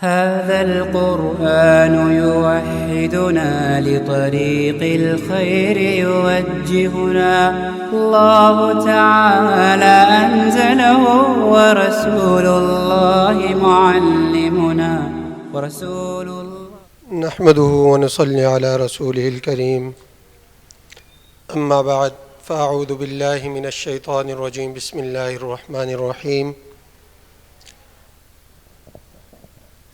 هذا القرآن يوحدنا لطريق الخير يوجهنا. الله تعالى أنزله ورسول الله معلمنا ورسول الله. نحمده ونصلي على رسوله الكريم. أما بعد، فأعوذ بالله من الشيطان الرجيم. بسم الله الرحمن الرحیم.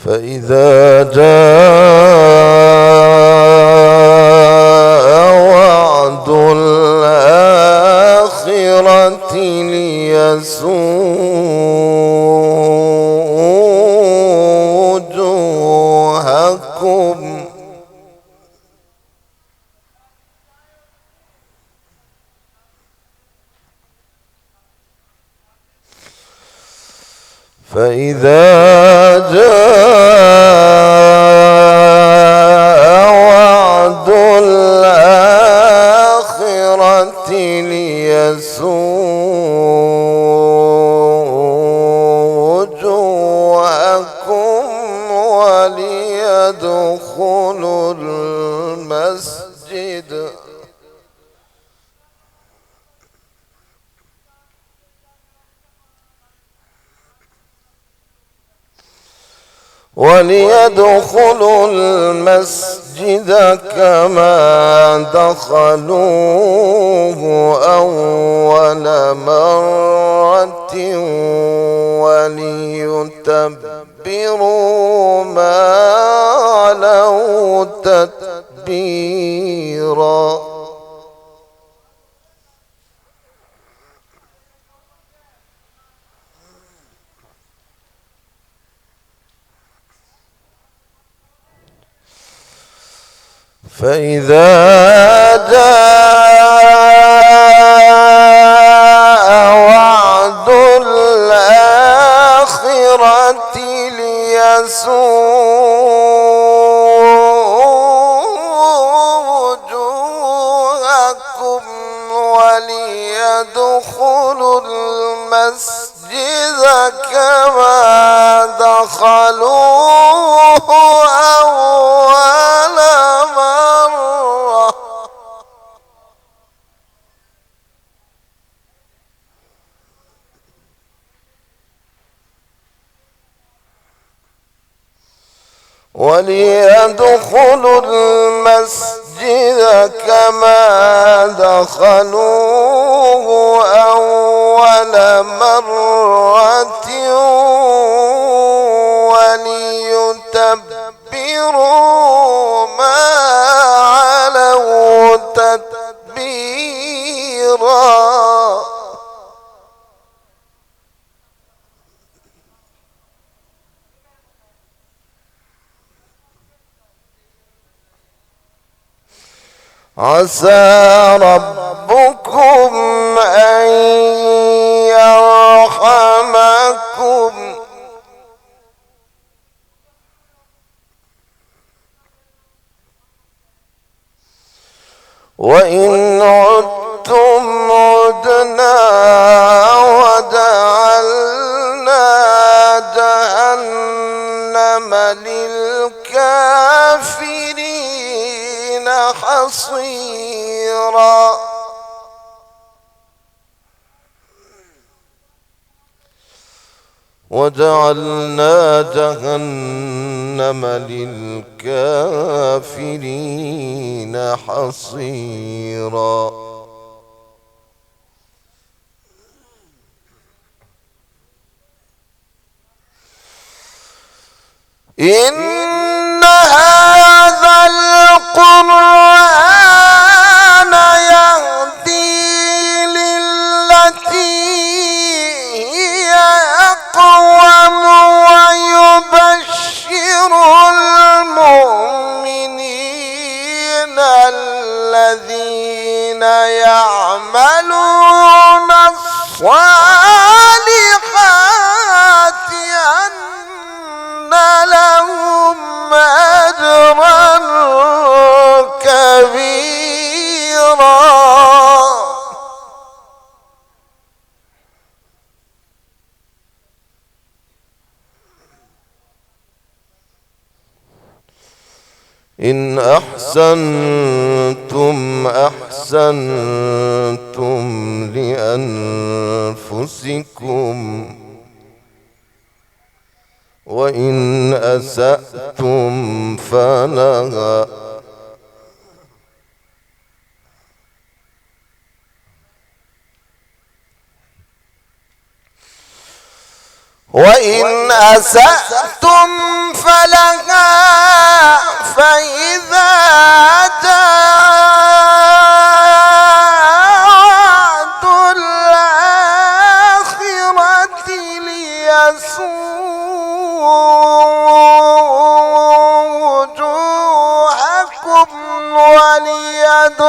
فإذا جاء وعد الآخرة ليسوءوا وجوهكم فإذا جاء وعد الآخرة ليسوءوا وجوهكم وليدخلوا المسجد كما دخلوه أول مرة وليتبروا ما علوا تتبيرا. فإذا جاء وعد الآخرة ليسوءوا وليدخلوا المسجد كما دخلوه أول مرة وليدخلوا المسجد كما دخلوه أول مرة وليتبروا ما علوا تتبيرا عسى ربكم أن يرحمكم وإن عدتم عدنا وجعلنا جهنم للكافرين حصيرا وجعلنا جهنم للكافرين حصيرا إن هذا القرآن يهدي للتي هي أقوم ويبشر المؤمنين الذين يعملون الصالحات أن لهم أجرا كبيرا إن أحسنتم أحسنتم لأنفسكم وإن أسأتم فلها وإن أسأتم فلها فإذا جاءت الآخرة ليسوءوا وجوهكم وليدخلوا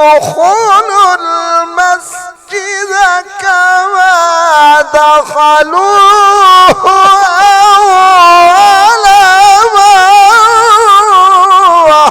المسجد كما دخلوه أول مرة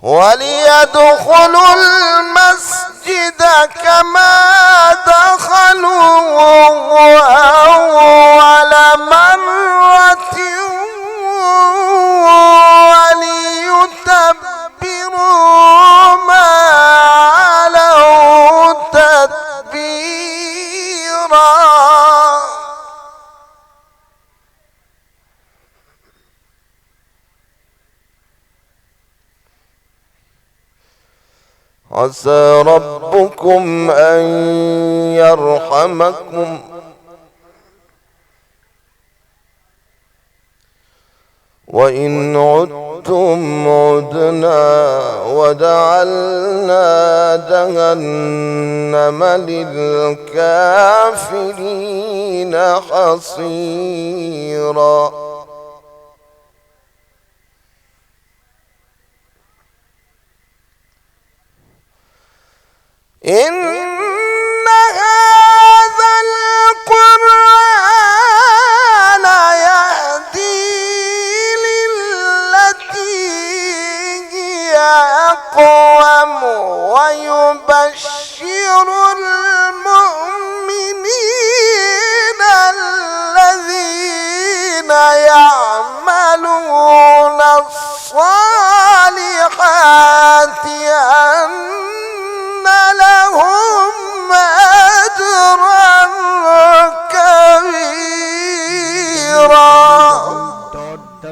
وليدخلوا المسجد كما دخلوه أول مرة وليتبروا ما علوا تتبيرا عسى ربكم أن يرحمكم وإن عدتم عدنا وجعلنا جهنم للكافرين حصيرا إن هذا القرآن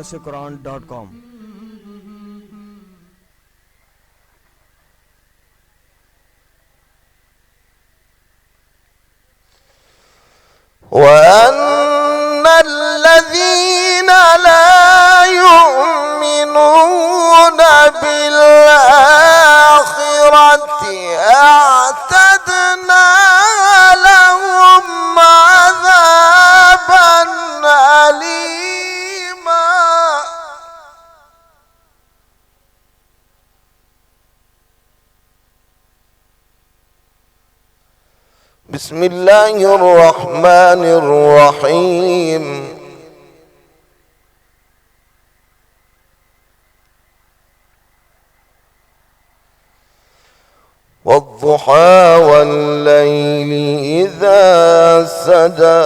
darusquran.com. وأن الذين لا يؤمنون بالآخرة أعتدنا لهم عذابا أليما. بسم الله الرحمن الرحيم. والضحى والليل إذا سجى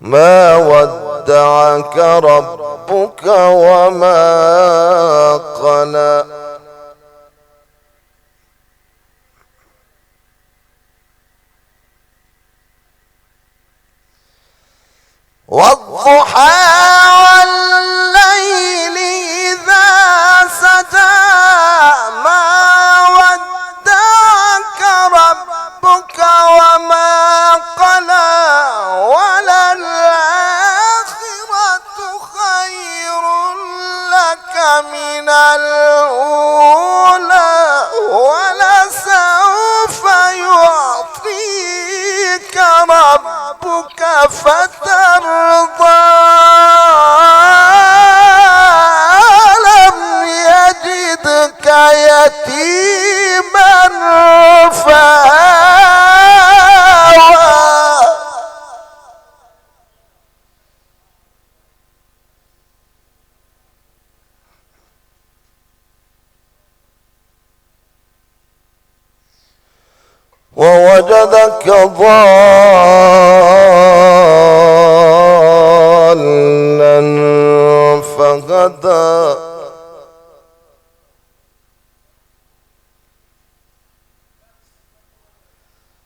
ما ودعك ربك وما قلى والضحى والليل إذا سجى ما ودعك ربك وما قلى وللآخرة خير لك من الأولى ولسوف يعطيك ربك فترضى. ألم يجدك يتيما فآوى ووجدك ضالا فهدى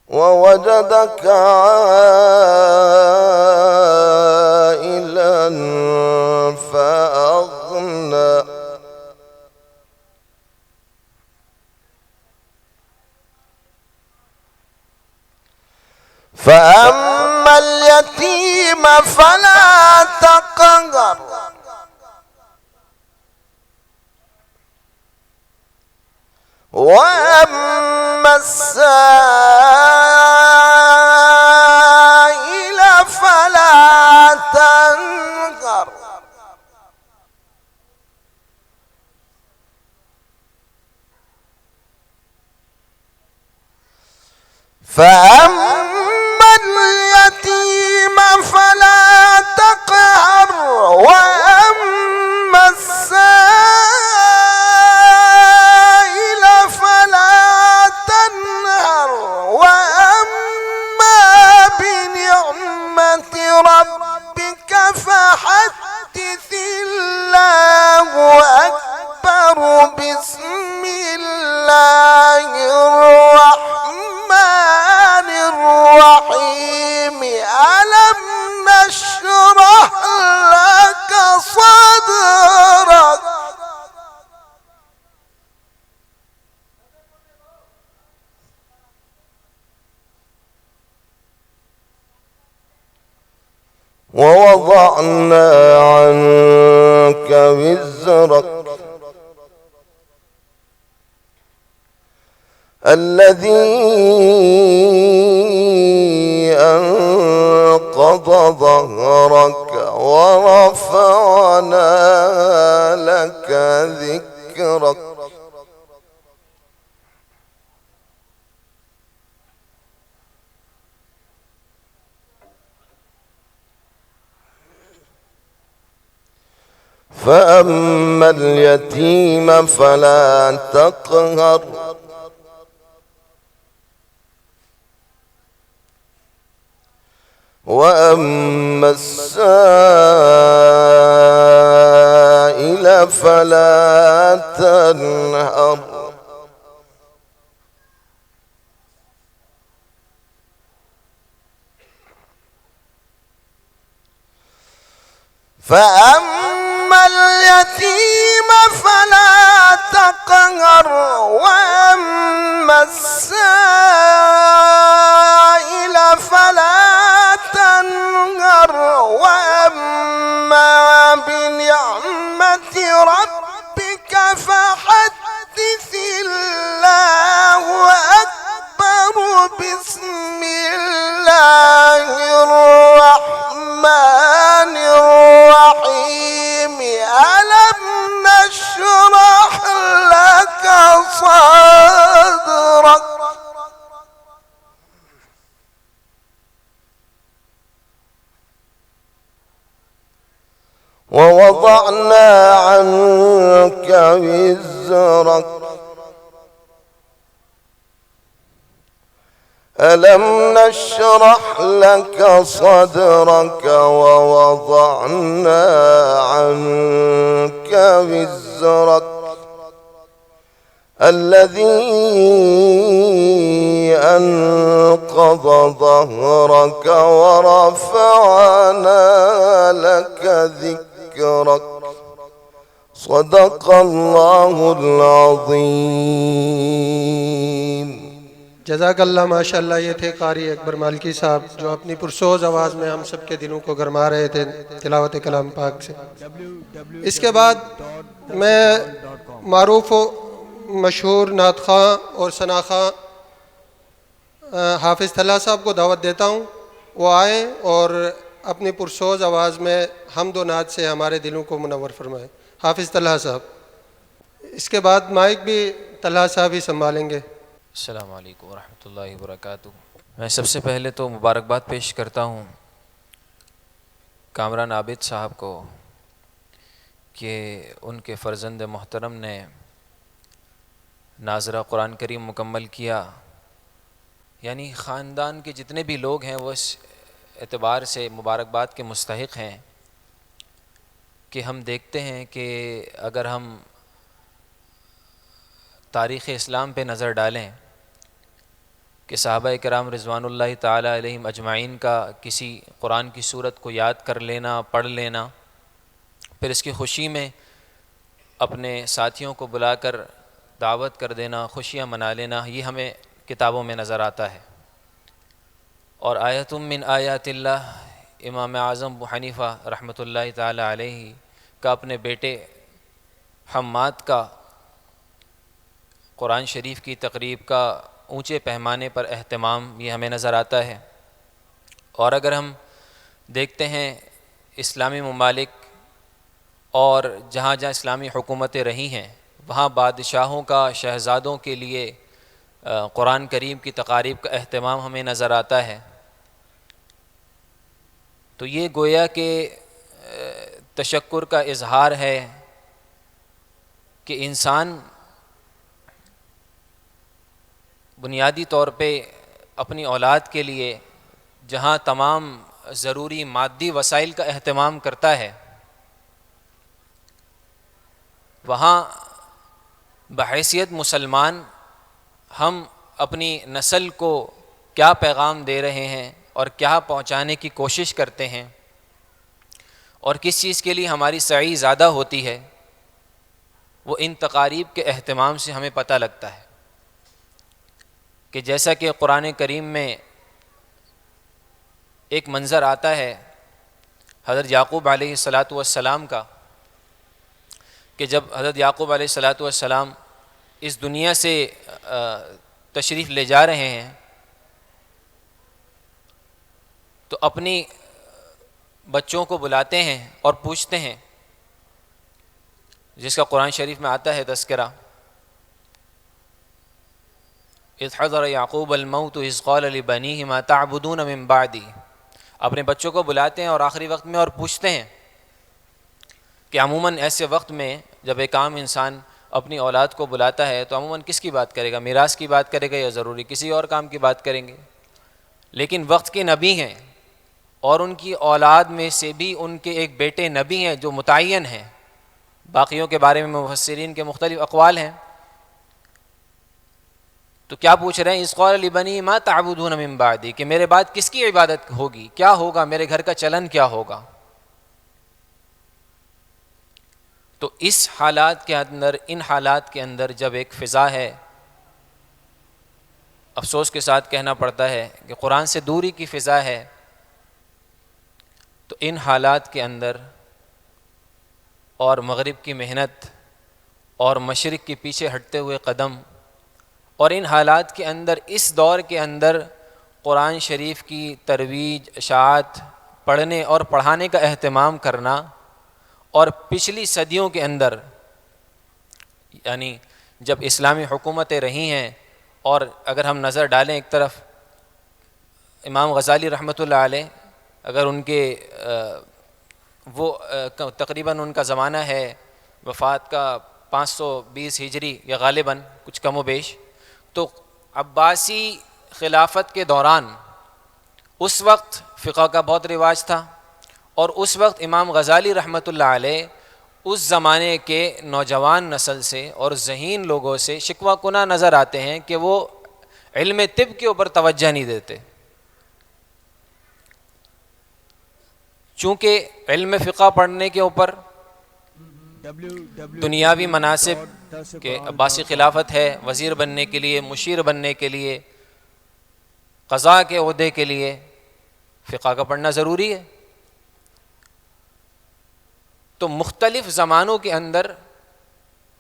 ووجدك عائلا فأغنى فأما اليتيم فلا تقهر وأما السائل فلا تنهر فأما اليتيم فلا تقهر وأما السائل فلا تنهر وأما بنعمة ربك فحدث. الله أكبر. بسم الله الرحمن الرحيم. ألم نشرح لك صدرك ووضعنا عنك وزرك الذي أنقض ظهرك ورفعنا لك ذكرك. فأما اليتيم فلا تقهر وأما السائل فلا تنهر فأما اليتيم فلا تقهر وأما السائل فلا تنهر وأما بنعمة ربك فحدث الله أكبر بسم الله الرحمن الرحيم ألم نشرح لك صدرك ووضعنا عنك وزرك ألم نشرح لك صدرك ووضعنا عنك وزرك الذي أنقض ظهرك ورفعنا لك ذكرك صدق الله العظيم. جزاک اللہ. ماشاء اللہ. یہ تھے قاری اکبر مالکی صاحب جو اپنی پرسوز آواز میں ہم سب کے دلوں کو گرما رہے تھے تلاوت کلام پاک سے. اس کے بعد میں معروف و مشہور نعت خواں اور ثنا خواں حافظ طلحہ صاحب کو دعوت دیتا ہوں وہ آئیں اور اپنی پرسوز آواز میں حمد و نعت سے ہمارے دلوں کو منور فرمائیں. حافظ طلحہ صاحب. اس کے بعد مائک بھی طلحہ صاحب ہی سنبھالیں گے. السلام علیکم ورحمۃ اللہ وبرکاتہ. میں سب سے پہلے تو مبارکباد پیش کرتا ہوں کامران عابد صاحب کو کہ ان کے فرزند محترم نے ناظرہ قرآن کریم مکمل کیا. یعنی خاندان کے جتنے بھی لوگ ہیں وہ اس اعتبار سے مبارکباد کے مستحق ہیں کہ ہم دیکھتے ہیں کہ اگر ہم تاریخ اسلام پہ نظر ڈالیں کہ صحابہ کرام رضوان اللہ تعالی علیہم اجمعین کا کسی قرآن کی صورت کو یاد کر لینا، پڑھ لینا، پھر اس کی خوشی میں اپنے ساتھیوں کو بلا کر دعوت کر دینا، خوشیاں منا لینا، یہ ہمیں کتابوں میں نظر آتا ہے. اور آیۃ من آیات اللہ، امام اعظم ابو حنیفہ رحمۃ اللہ تعالی علیہ کا اپنے بیٹے حماد کا قرآن شریف کی تقریب کا اونچے پیمانے پر اہتمام، یہ ہمیں نظر آتا ہے. اور اگر ہم دیکھتے ہیں اسلامی ممالک اور جہاں جہاں اسلامی حکومتیں رہی ہیں وہاں بادشاہوں کا شہزادوں کے لیے قرآن کریم کی تقاریب کا اہتمام ہمیں نظر آتا ہے. تو یہ گویا کہ تشکر کا اظہار ہے کہ انسان بنیادی طور پہ اپنی اولاد کے لیے جہاں تمام ضروری مادی وسائل کا اہتمام کرتا ہے وہاں بحیثیت مسلمان ہم اپنی نسل کو کیا پیغام دے رہے ہیں اور کیا پہنچانے کی کوشش کرتے ہیں اور کس چیز کے لیے ہماری سعی زیادہ ہوتی ہے وہ ان تقاریب کے اہتمام سے ہمیں پتہ لگتا ہے. کہ جیسا کہ قرآن کریم میں ایک منظر آتا ہے حضرت یعقوب علیہ السلام کا کہ جب حضرت یعقوب علیہ السلام اس دنیا سے تشریف لے جا رہے ہیں تو اپنی بچوں کو بلاتے ہیں اور پوچھتے ہیں، جس کا قرآن شریف میں آتا ہے تذکرہ، اذ حضر یعقوب الموت اذ قال لبنیہ ما تعبدون من بعدی. اپنے بچوں کو بلاتے ہیں اور آخری وقت میں اور پوچھتے ہیں کہ عموماً ایسے وقت میں جب ایک عام انسان اپنی اولاد کو بلاتا ہے تو عموماً کس کی بات کرے گا؟ میراث کی بات کرے گا یا ضروری کسی اور کام کی بات کریں گے؟ لیکن وقت کے نبی ہیں اور ان کی اولاد میں سے بھی ان کے ایک بیٹے نبی ہیں جو متعین ہیں. باقیوں کے بارے میں مفسرین کے مختلف اقوال ہیں. تو کیا پوچھ رہے ہیں؟ اذ قال لبنی ما تعبدون من بعدی، کہ میرے بعد کس کی عبادت ہوگی، کیا ہوگا، میرے گھر کا چلن کیا ہوگا. تو اس حالات کے اندر، ان حالات کے اندر جب ایک فضا ہے، افسوس کے ساتھ کہنا پڑتا ہے کہ قرآن سے دوری کی فضا ہے، تو ان حالات کے اندر اور مغرب کی محنت اور مشرق کے پیچھے ہٹتے ہوئے قدم، اور ان حالات کے اندر اس دور کے اندر قرآن شریف کی ترویج، اشاعت پڑھنے اور پڑھانے کا اہتمام کرنا، اور پچھلی صدیوں کے اندر یعنی جب اسلامی حکومتیں رہی ہیں، اور اگر ہم نظر ڈالیں ایک طرف امام غزالی رحمۃ اللہ علیہ، اگر ان کے وہ تقریباً ان کا زمانہ ہے وفات کا 520 ہجری یا غالباً کچھ کم و بیش، تو عباسی خلافت کے دوران اس وقت فقہ کا بہت رواج تھا، اور اس وقت امام غزالی رحمۃ اللہ علیہ اس زمانے کے نوجوان نسل سے اور ذہین لوگوں سے شکوہ کناں نظر آتے ہیں کہ وہ علم طب کے اوپر توجہ نہیں دیتے، چونکہ علم فقہ پڑھنے کے اوپر دنیاوی مناصب کہ عباسی خلافت ہے، وزیر بننے کے لیے، مشیر بننے کے لیے، قضاء کے عہدے کے لیے فقہ کا پڑھنا ضروری ہے۔ تو مختلف زمانوں کے اندر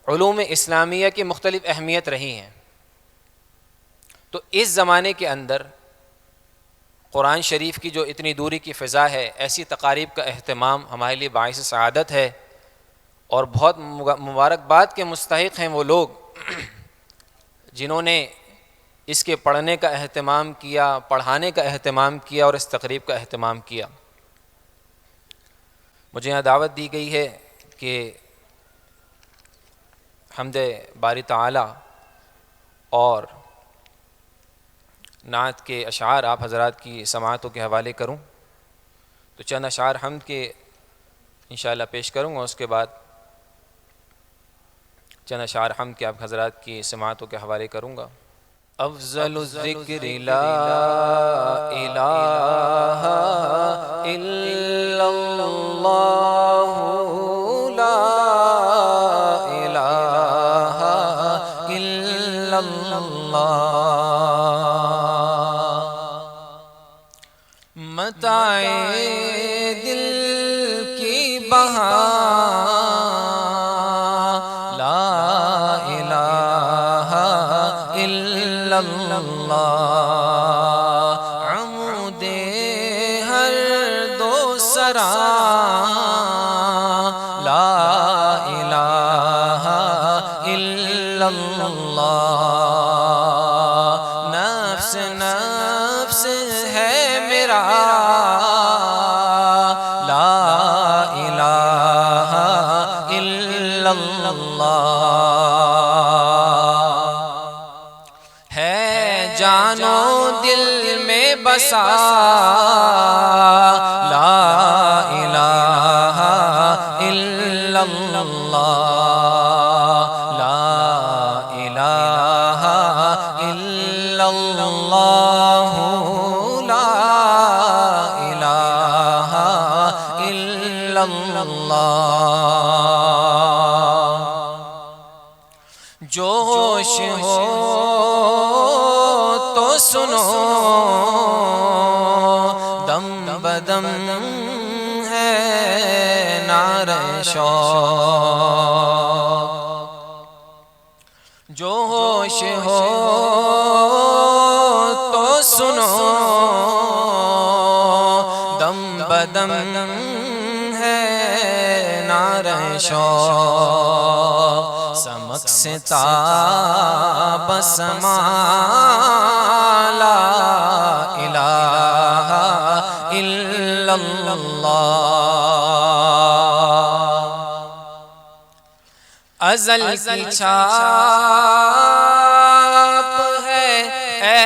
علوم اسلامیہ کی مختلف اہمیت رہی ہیں، تو اس زمانے کے اندر قرآن شریف کی جو اتنی دوری کی فضا ہے، ایسی تقاریب کا اہتمام ہمارے لیے باعث سعادت ہے، اور بہت مبارکباد کے مستحق ہیں وہ لوگ جنہوں نے اس کے پڑھنے کا اہتمام کیا، پڑھانے کا اہتمام کیا اور اس تقریب کا اہتمام کیا۔ مجھے یہاں دعوت دی گئی ہے کہ حمد باری تعالی اور نعت کے اشعار آپ حضرات کی سماعتوں کے حوالے کروں، تو چند اشعار حمد کے انشاءاللہ پیش کروں گا، اس کے بعد چند اشعار حمد کے آپ حضرات کی سماعتوں کے حوالے کروں گا۔ افضل الذکر لا الہ الا اللہ، لا الہ الا اللہ، متاع دل کی بہار، لا الہ الا اللہ، عمود ہر دو سرا، لا الہ الا اللہ، نفس نفس ہے میرا، لا الہ الا اللہ، ہے جان و دل میں بسا، لا الہ الا اللہ، لا الہ الا اللہ، لا الہ الا اللہ، جوش ہو تو سنو، دم بدم ہے نعرہ شوق، جوش ہو تو سنو، دم بدم ہے نعرہ شوق، سمک سے تاب سما، لا الہ الا اللہ، ازل کی چھاپ ہے اے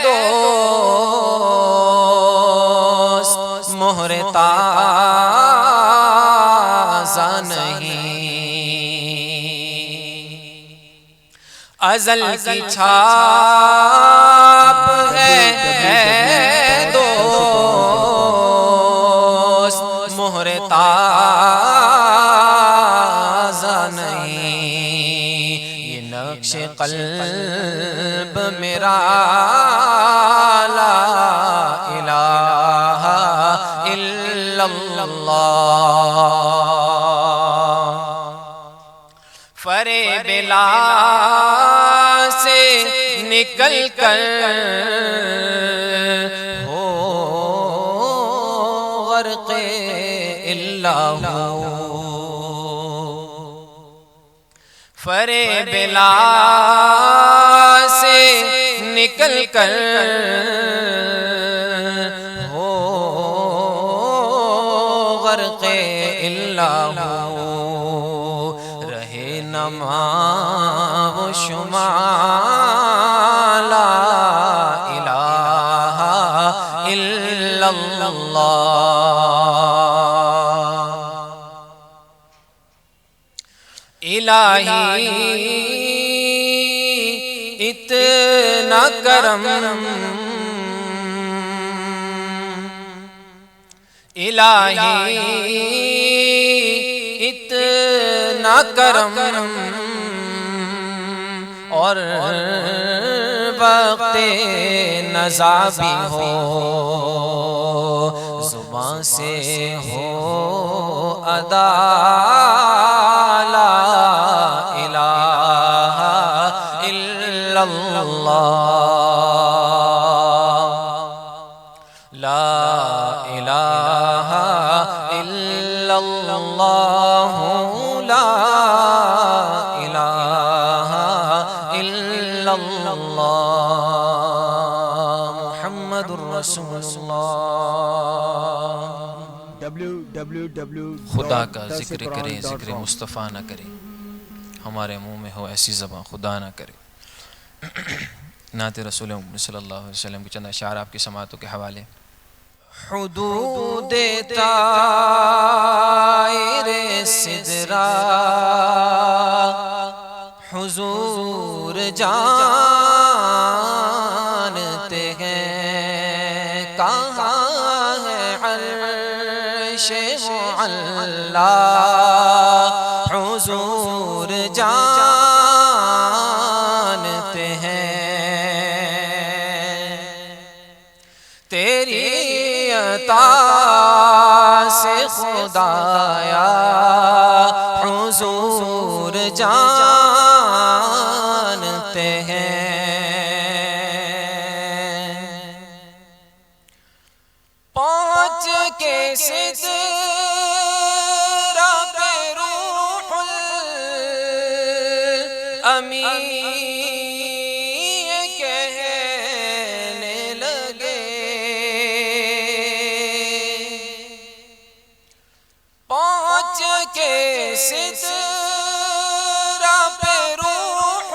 دوست، مہر تازہ نہیں، ازل کی چھاپ ہے اے دوست، مہر تازہ قلب میرا لا الہ الا اللہ، فریب لا سے نکل کر ہو غرق اللہ، فریب لا سے نکل کر ہو غرق اللہ، رہے نما و شما لا الہ الا اللہ، الہی اتنا کرم، الہی اتنا کرم، اور وقت نزا بھی ہو، زبان سے ہو ادا لا الہ الا اللہ، لا الہ الا اللہ، لا الہ الا اللہ، محمد الرسول اللہ۔ خدا کا ذکر کرے، ذکر مصطفیٰ نہ کرے، ہمارے منہ میں ہو ایسی زبان خدا نہ کرے۔ نعت رسول صلی اللہ علیہ وسلم کے چند اشعار آپ کی سماعتوں کے حوالے۔ حدود طائر سدرا حضور جانتے ہیں، کہاں ہے عرش معلا حضور جانتے ہیں، تیری عطا سے خدایا حضور جانتے ہیں، پہنچ کے سدرہ پہ روح الامین کہنے لگے، پہنچ کے سدرہ پہ روح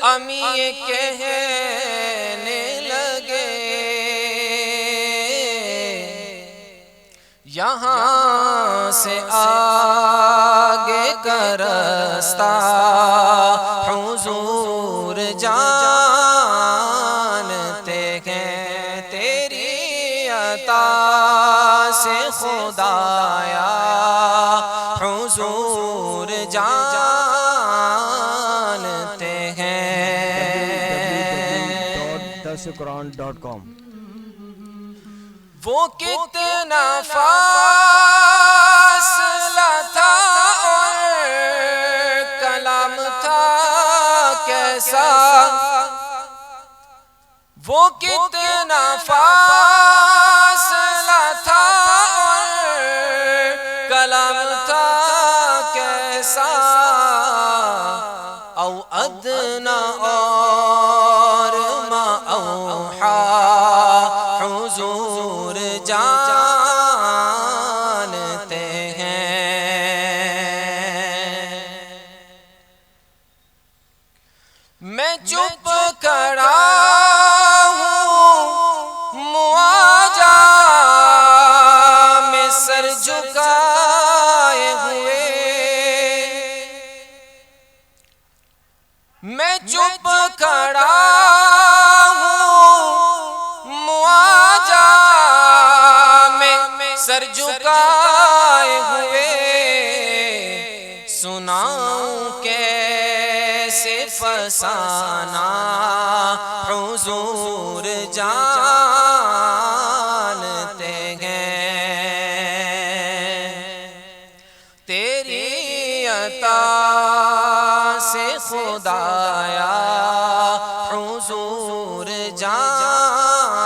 الامین کہنے لگے، یہاں سے آگے کا راستہ حضور جانتے ہیں، تیری عطا سے خدایا حضور جانتے ہیں۔ www.dasquran.com وہ کتنا فاصلہ تھا اور کلام تھا کیسا، وہ کتنا فاصلہ تھا اور کلام تھا کیسا، او ادنا اور ما اوحا حضور جانتے ہیں، میں چپ کھڑا ہوں مواجہ میں سر جھکائے ہوئے، میں چپ کھڑا سر جھکائے ہوئے، سناؤں کیسے فسانہ حضور جانتے ہیں، تیری عطا سے خدایا حضور جانتے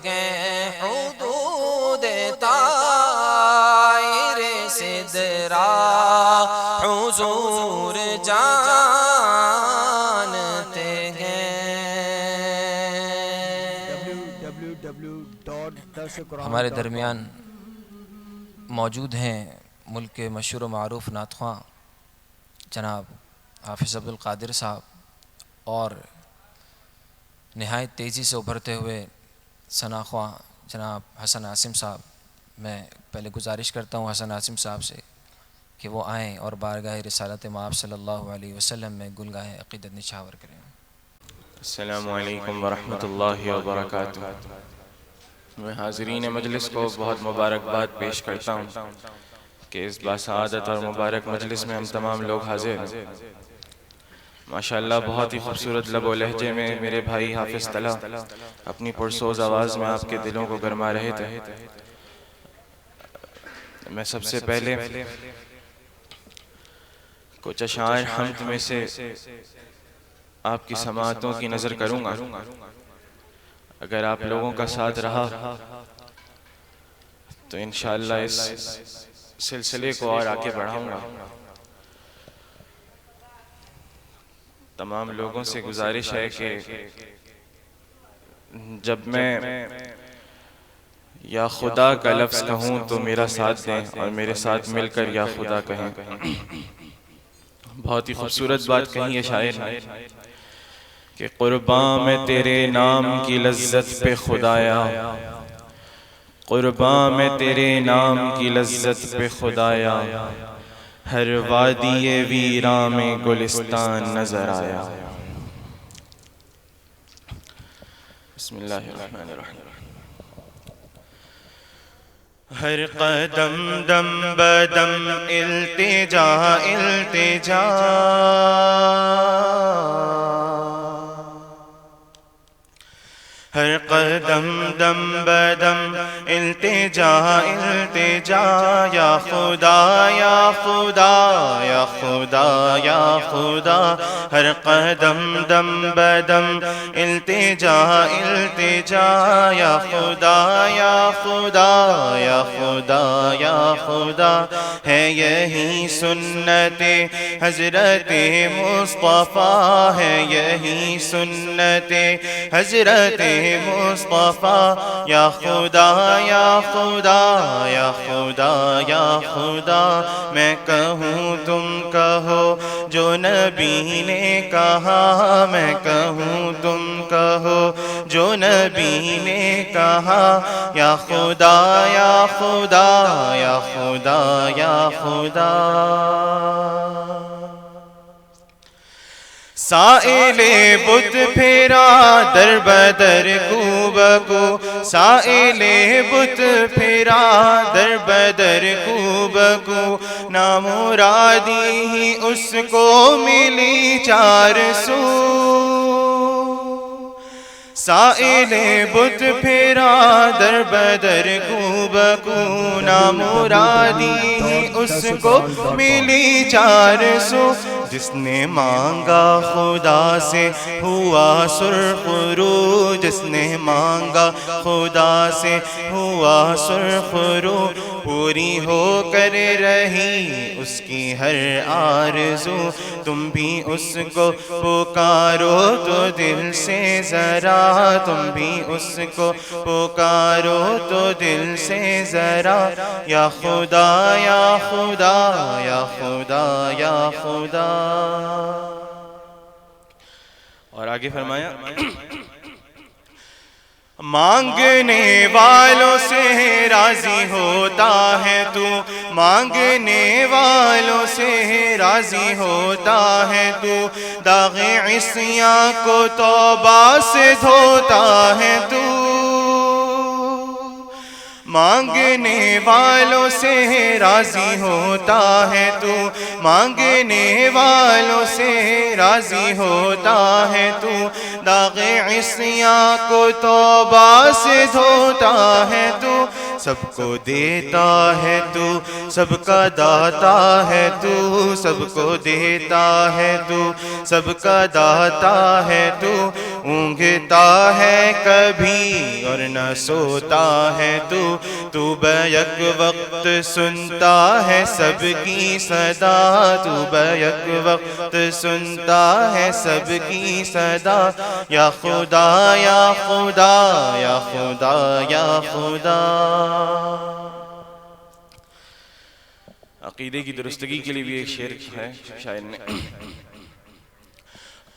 ہیں، حدود طائر سدرا حضور جانتے ہیں۔ ہمارے درمیان موجود ہیں ملک کے مشہور و معروف نعت خواں جناب حافظ عبد القادر صاحب اور نہایت تیزی سے ابھرتے ہوئے ثنا خواں جناب حسن عاصم صاحب۔ میں پہلے گزارش کرتا ہوں حسن عاصم صاحب سے کہ وہ آئیں اور بارگاہ رسالت مآب صلی اللہ علیہ وسلم میں گلگاہ عقیدت نچھاور کریں۔ السلام علیکم ورحمۃ اللہ وبرکاتہ۔ میں حاضرین مجلس کو بہت مبارکباد پیش کرتا ہوں کہ اس باسعادت اور مبارک مجلس میں ہم تمام لوگ حاضر ہیں۔ ماشاءاللہ بہت ہی خوبصورت لب و لہجے میں میرے بھائی حافظ طلحہ اپنی پرسوز آواز میں آپ کے دلوں کو گرما رہے تھے۔ میں سب سے پہلے کچھ اشعار حمد میں سے آپ کی سماعتوں کی نظر کروں گا، اگر آپ لوگوں کا ساتھ رہا تو انشاءاللہ اس سلسلے کو اور آگے بڑھاؤں گا۔ تمام لوگوں سے گزارش ہے کہ جب میں یا خدا کا لفظ کہوں تو میرا ساتھ دیں اور میرے ساتھ مل کر یا خدا کہیں۔ بہت ہی خوبصورت بات کہی ہے شاعر نے کہ قرباں میں تیرے نام کی لذت پہ خدایا، قرباں میں تیرے نام کی لذت پہ خدایا، ہر وادی ویراں میں گلستان نظر آیا۔ بسم اللہ الرحمن الرحیم۔ ہر قدم دم بدم التجا التجا، ہر قدم دم بدم التجا التجا، یا خدا یا خدا یا خدا یا خدا، ہر قدم دم بدم التجا التجا، یا خدا یا خدا یا خدا یا خدا، ہے یہی سنت حضرت مصطفیٰ، ہے یہی سنت حضرت مصطفیٰ، یا خدا یا خدا یا خدا یا خدا، میں کہوں تم کہو جو نبی نے کہا، میں کہوں تم کہو جو نبی نے کہا، یا خدا یا خدا یا خدا یا خدا۔ سائل بت پھیرا در بدر کو بکو، سائل بت پھیرا در بدر کو بکو، نامرادی ہی اس کو ملی 400۔ سائل بت پھیرا در بدر کو بکو، نامرادی ہی اس کو ملی 400۔ جس نے مانگا خدا سے ہوا سرخ رو، جس نے مانگا خدا سے ہوا سرخ رو، پوری ہو کر رہی اس کی ہر آرزو۔ تم بھی اس کو پکارو تو دل سے ذرا، تم بھی اس کو پکارو تو دل سے ذرا، یا خدا یا خدا یا خدا یا خدا۔ اور آگے فرمایا مانگنے والوں سے راضی ہوتا ہے تو، مانگنے والوں سے راضی ہوتا ہے تو، داغ عصیاں کو توبہ سے دھوتا ہے تو، مانگنے والوں سے راضی ہوتا ہے تو، مانگنے والوں سے راضی ہوتا ہے تو، داغ عصیاں کو توبہ سے دھوتا ہے تو، سب کو دیتا ہے تو، سب کا داتا ہے تو، سب کو دیتا ہے تو، سب کا داتا ہے تو، اونگتا ہے کبھی اور نہ سوتا ہے تو بیک وقت سنتا ہے سب کی صدا، تو بیک وقت سنتا ہے سب کی صدا، یا خدا یا خدا یا خدا یا خدا۔ عقیدے کی درستگی کے لیے بھی ایک شعر ہے شاعر نے،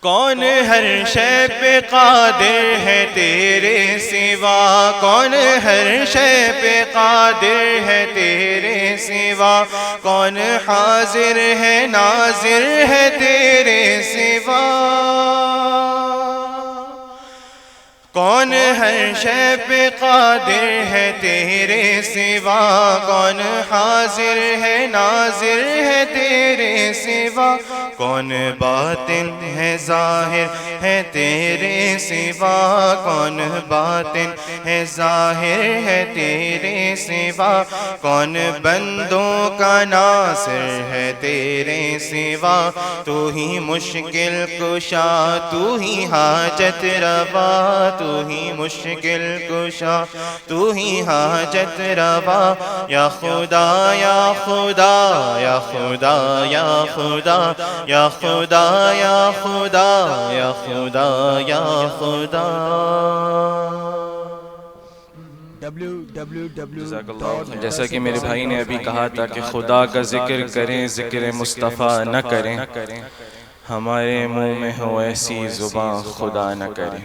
کون ہر شے پہ قادر ہے تیرے سوا، کون ہر شے پہ قادر ہے تیرے سوا، کون حاضر ہے ناظر ہے تیرے سوا، کون ہر شے پہ قادر ہے تیرے سوا، کون حاضر ہے ناظر ہے تیرے سوا، کون باطن ہے ظاہر ہے تیرے سوا، کون باطن ہے ظاہر ہے تیرے سوا، کون بندوں کا ناصر ہے تیرے سوا، تو ہی مشکل کشا تو ہی حاجت روا، تو ہی مشکل کشا تو ہی حاجت روا، یا خدا یا خدا یا خدا یا خدا یا خدا یا خدا یا خدا یا خدا۔ جیسا کہ میرے بھائی نے ابھی کہا تھا کہ خدا کا ذکر کریں ذکر مصطفیٰ نہ کریں، ہمارے منہ میں ہو ایسی زباں خدا نہ کریں۔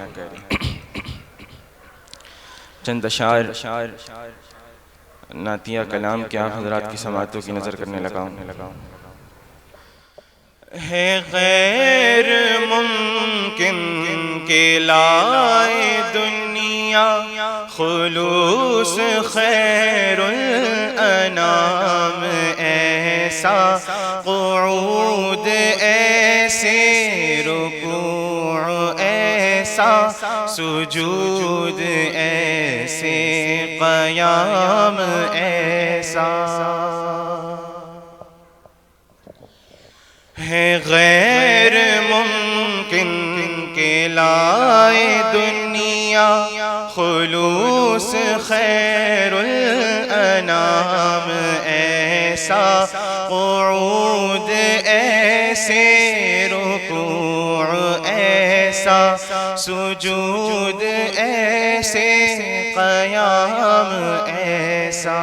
چند اشعار نعتیہ کلام کے آپ حضرات کی سماعتوں کی نظر کرنے لگا ہوں۔ ہے غیر ممکن کہ لائے دنیا خلوص خیر الانام ایسا، قعود ایسے رکوع ایسا، سجود ایسے قیام ایسا، ہے غیر ممکن کہ لائے دنیا خلوص خیر الانام ایسا، قعود ایسے رکوع ایسا، سجود ایسے قیام ایسا،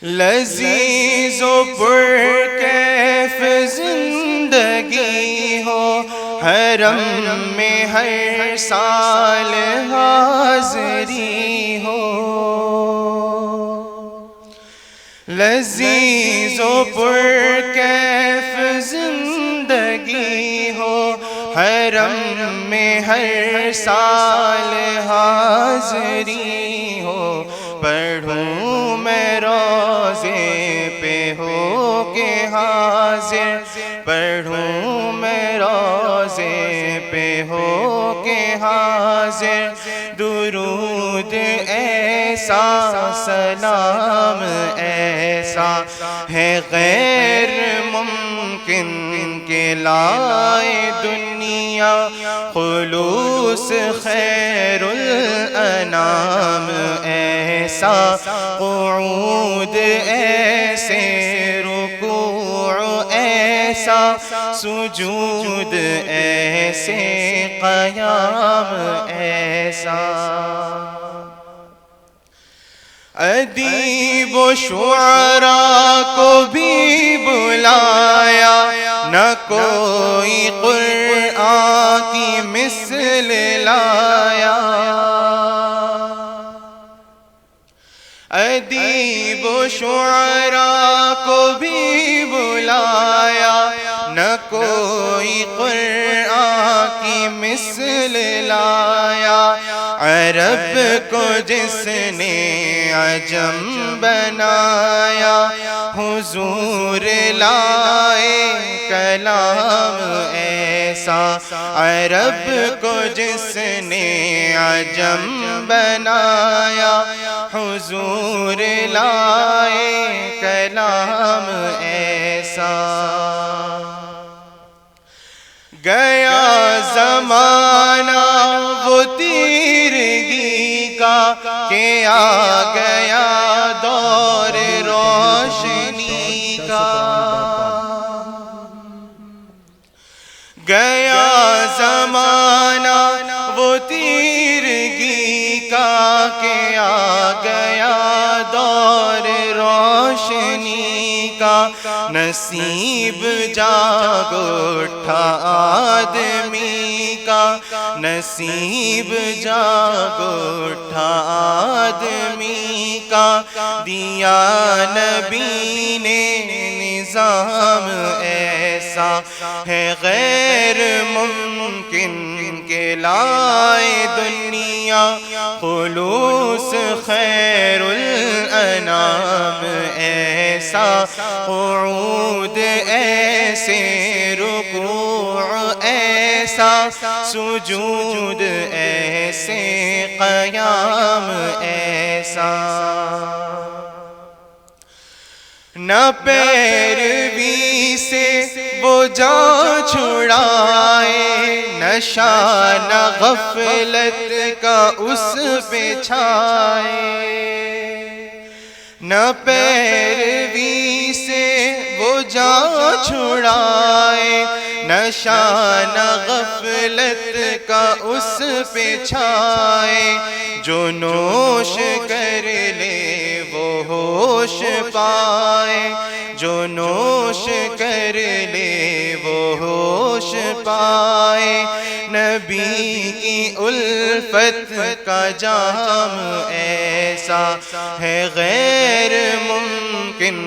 لذیذ و پرکیف زندگی ہو، حرم میں ہر سال حاضری ہو، لذیذ و پرکیف زندگی ہو، حرم میں ہر سال حاضری ہو، پڑھوں میں روزے پہ ہو کے حاضر، پڑھوں میں روزے پہ ہو کے حاضر، درود ایسا سلام ایسا، ہے غیر ممکن کہ لائے دنیا خلوص خیر الانام ایسا، قعود ایسے رکوع ایسا، سجود ایسے قیام ایسا، ادیب و شعراء کو بھی بلایا، نہ کوئی قرآن کی مثل لایا، ادیب و شعراء کو بھی بلایا، نہ کوئی قرآن کی مثل لایا، عرب کو جس نے عجم بنایا، حضور لائے کلام ایسا، عرب کو جس نے عجم بنایا، حضور لائے کلام ایسا۔ گیا زمانہ وہ تیرگی کا کہ آ گیا دور روشنی کا، گیا زمانہ وہ تیرگی کا کہ آ گیا دور روشنی کا، نصیب جاگ اٹھا آدمی کا، نصیب جاگ اٹھا آدمی کا، دیا نبی نے نظام ایسا، ہے غیر ممکن کہ لائے دنیا خلوص خیر الانام ایسا، قعود ایسے رکوع ایسا، سجود ایسے قیام ایسا، نہ پیروی سے وہ جان چھڑائے، نشہ نہ غفلت کا اس پہ چھائے، نہ پیروی سے وہ جان چھڑائے، نشہ نہ غفلت کا اس پہ چھائے، جو نوش کر لے وہ ہوش پائے، جو نوش کر لے وہ ہوش پائے، نبی کی الفت کا جام ایسا، ہے غیر ممکن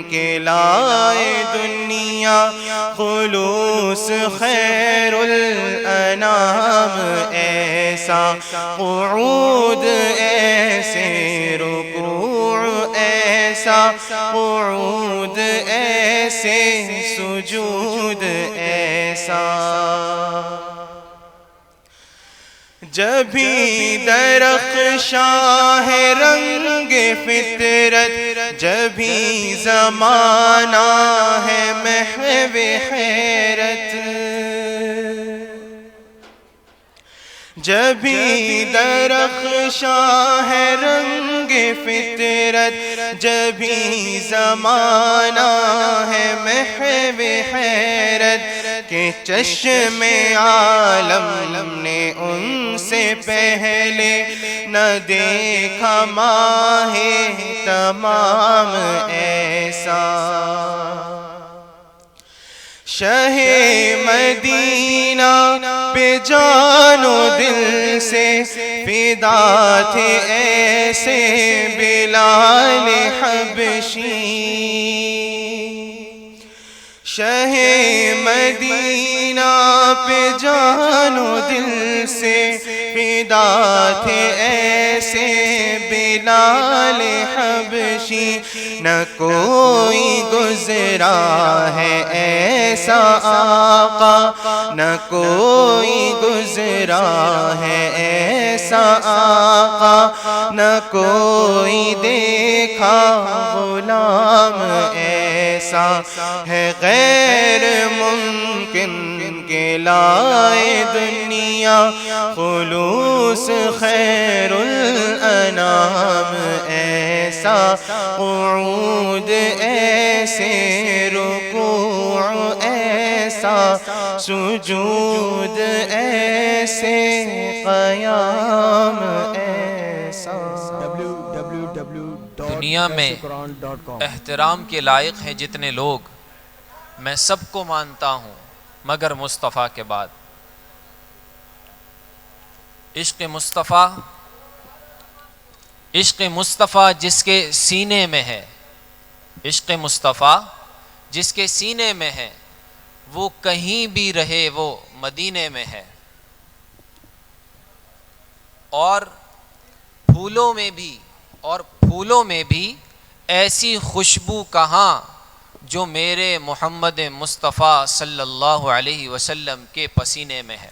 کہ لائے دنیا خلوص خیر الانام ایسا، قعود ایسے رکوع ایسا، قعود ایسے سجود ایسا، جبھی درخشاں ہے رنگ فطرت، جبھی زمانہ ہے محو حیرت، جبھی درخشاں ہے رنگ فطرت، جبھی زمانہ ہے محو حیرت، کہ چشم عالم نے ان سے پہلے نہ دیکھا ماہ تمام ایسا، شہ مدینہ پہ جان و دل سے فدا تھے ایسے بلال حبشی، شہ مدینہ پہ جان و دل سے فدا تھے ایسے بلال حبشی، نہ کوئی گزرا ہے ایسا آقا، نہ کوئی گزرا ہے ایسا آقا، نہ کوئی دیکھا غلام ایسا، ہے غیر ممکن کہ لائے دنیا خلوص خیر الانام ایسا، قعود ایسے رکوع ایسا، سجود ایسے قیام ایسا۔ دنیا میں احترام کے لائق ہیں جتنے لوگ، میں سب کو مانتا ہوں مگر مصطفیٰ کے بعد۔ عشق مصطفیٰ جس کے سینے میں ہے، عشق مصطفیٰ جس کے سینے میں ہے، وہ کہیں بھی رہے وہ مدینے میں ہے، اور پھولوں میں بھی ایسی خوشبو کہاں جو میرے محمد مصطفیٰ صلی اللہ علیہ وسلم کے پسینے میں ہے۔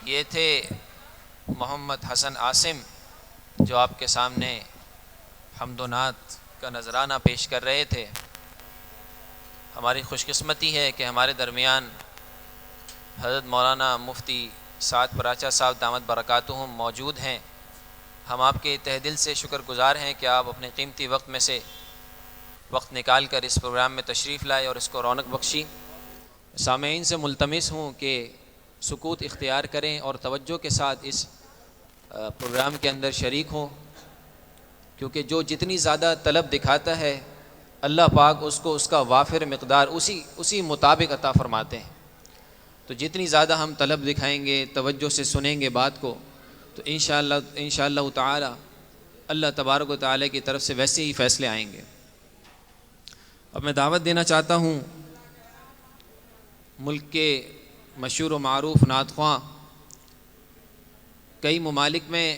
یہ تھے محمد حسن عاصم جو آپ کے سامنے حمد و نعت کا نذرانہ پیش کر رہے تھے۔ ہماری خوش قسمتی ہے کہ ہمارے درمیان حضرت مولانا مفتی سعد پراچا صاحب دامت برکاتہم موجود ہیں۔ ہم آپ کے تہ دل سے شکر گزار ہیں کہ آپ اپنے قیمتی وقت میں سے وقت نکال کر اس پروگرام میں تشریف لائے اور اس کو رونق بخشی۔ سامعین سے ملتمس ہوں کہ سکوت اختیار کریں اور توجہ کے ساتھ اس پروگرام کے اندر شریک ہوں، کیونکہ جو جتنی زیادہ طلب دکھاتا ہے اللہ پاک اس کو اس کا وافر مقدار اسی مطابق عطا فرماتے ہیں۔ تو جتنی زیادہ ہم طلب دکھائیں گے، توجہ سے سنیں گے بات کو، تو انشاءاللہ تعالی اللہ تبارک و تعالی کی طرف سے ویسے ہی فیصلے آئیں گے۔ اب میں دعوت دینا چاہتا ہوں ملک کے مشہور و معروف نعت خواں، کئی ممالک میں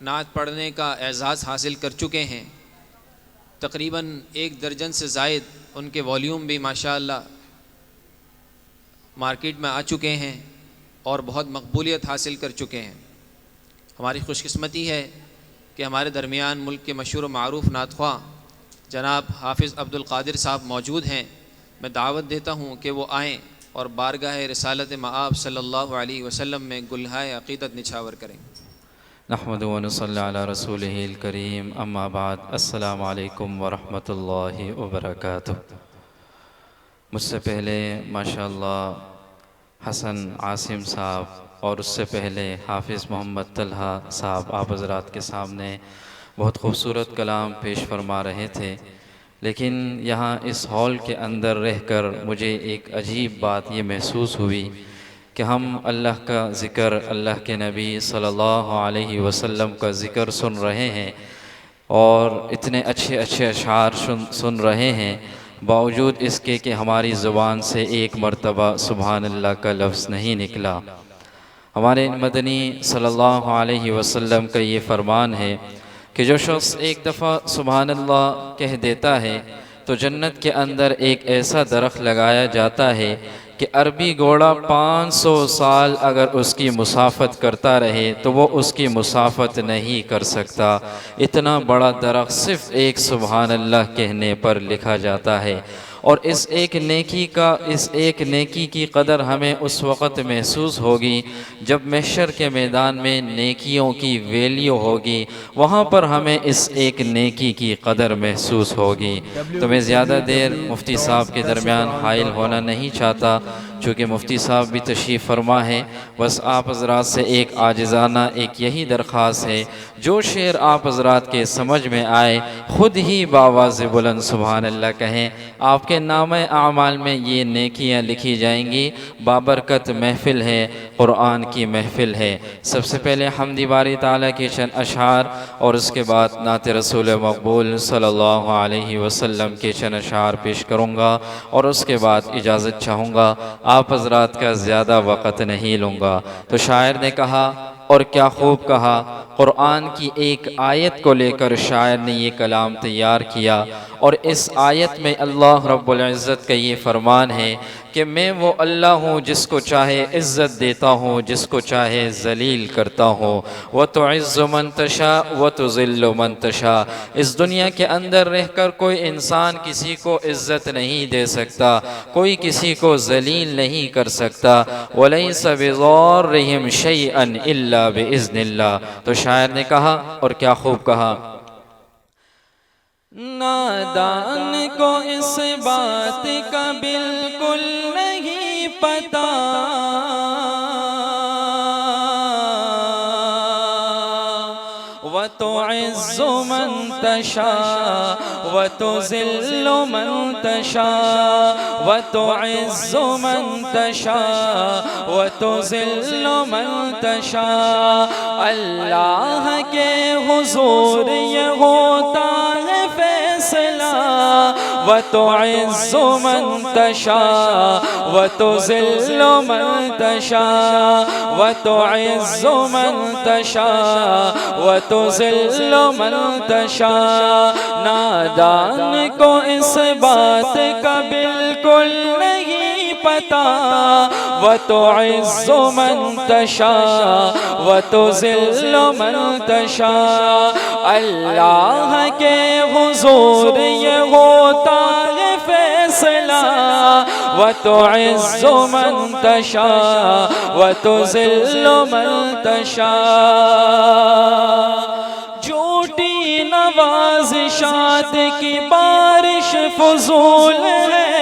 نعت پڑھنے کا اعزاز حاصل کر چکے ہیں، تقریباً 1 درجن سے زائد ان کے والیوم بھی ماشاءاللہ مارکیٹ میں آ چکے ہیں اور بہت مقبولیت حاصل کر چکے ہیں۔ ہماری خوش قسمتی ہے کہ ہمارے درمیان ملک کے مشہور و معروف نعت خواں جناب حافظ عبد القادر صاحب موجود ہیں۔ میں دعوت دیتا ہوں کہ وہ آئیں اور بارگاہ رسالت مآب صلی اللہ علیہ وسلم میں گلہائے عقیدت نچھاور کریں۔ نحمد و نصلی علی رسولہ الکریم، اما بعد، السلام علیکم ورحمۃ اللہ وبرکاتہ۔ مجھ سے پہلے ماشاءاللہ حسن عاصم صاحب اور اس سے پہلے حافظ محمد طلحہ صاحب آپ حضرات کے سامنے بہت خوبصورت کلام پیش فرما رہے تھے، لیکن یہاں اس ہال کے اندر رہ کر مجھے ایک عجیب بات یہ محسوس ہوئی کہ ہم اللہ کا ذکر، اللہ کے نبی صلی اللہ علیہ وسلم کا ذکر سن رہے ہیں اور اتنے اچھے اچھے اشعار سن رہے ہیں، باوجود اس کے کہ ہماری زبان سے ایک مرتبہ سبحان اللہ کا لفظ نہیں نکلا۔ ہمارے مدنی صلی اللہ علیہ وسلم کا یہ فرمان ہے کہ جو شخص ایک دفعہ سبحان اللہ کہہ دیتا ہے تو جنت کے اندر ایک ایسا درخت لگایا جاتا ہے کہ عربی گھوڑا 500 سال اگر اس کی مسافت کرتا رہے تو وہ اس کی مسافت نہیں کر سکتا۔ اتنا بڑا درخت صرف ایک سبحان اللہ کہنے پر لکھا جاتا ہے، اور اس ایک نیکی کی قدر ہمیں اس وقت محسوس ہوگی جب محشر کے میدان میں نیکیوں کی ویلیو ہوگی، وہاں پر ہمیں اس ایک نیکی کی قدر محسوس ہوگی۔ تو میں زیادہ دیر مفتی صاحب کے درمیان حائل ہونا نہیں چاہتا، چونکہ مفتی صاحب بھی تشریف فرما ہے۔ بس آپ حضرات سے ایک عاجزانہ ایک یہی درخواست ہے، جو شعر آپ حضرات کے سمجھ میں آئے خود ہی بآواز بلند سبحان اللہ کہیں۔ آپ کے نامہ اعمال میں یہ نیکیاں لکھی جائیں گی۔ بابرکت محفل ہے، قرآن کی محفل ہے۔ سب سے پہلے حمدی باری تعالیٰ کے چند اشعار اور اس کے بعد نعت رسول مقبول صلی اللہ علیہ وسلم کے چند اشعار پیش کروں گا، اور اس کے بعد اجازت چاہوں گا، آپ حضرات کا زیادہ وقت نہیں لوں گا۔ تو شاعر نے کہا، اور کیا خوب کہا، قرآن کی ایک آیت کو لے کر شاعر نے یہ کلام تیار کیا، اور اس آیت میں اللہ رب العزت کا یہ فرمان ہے کہ میں وہ اللہ ہوں جس کو چاہے عزت دیتا ہوں، جس کو چاہے ذلیل کرتا ہوں۔ وَتُعِزُّ مَن تَشَاءُ وَتُذِلُّ مَن تَشَاءُ۔ اس دنیا کے اندر رہ کر کوئی انسان کسی کو عزت نہیں دے سکتا، کوئی کسی کو ذلیل نہیں کر سکتا۔ وَلَيْسَ بِضَارِّهِمْ شَيْئًا إِلَّا بِإِذْنِ اللَّهِ۔ تو شاعر نے کہا، اور کیا خوب کہا، نادان کو اس بات کا بالکل نہیں پتا، وَتُعِزُّ مَن تَشَاءُ وَتُذِلُّ مَن تَشَاءُ، وَتُعِزُّ مَن تَشَاءُ وَتُذِلُّ مَن تَشَاءُ۔ اللہ کے حضور یہ ہوتا ہے فیصلہ، فیصلہ وتعز من تشاء وتذل من تشاء وتعز من تشاء وتذل من تشاء. نادان کو اس بات کا بالکل نہیں پتا وتعز من تشاء وتذل من تشاء. اللہ کے حضور یہ ہوتا ہے فیصلہ وتعز من تشاء وتذل من تشاء. جھوٹی نوازشات کی بارش فضول ہے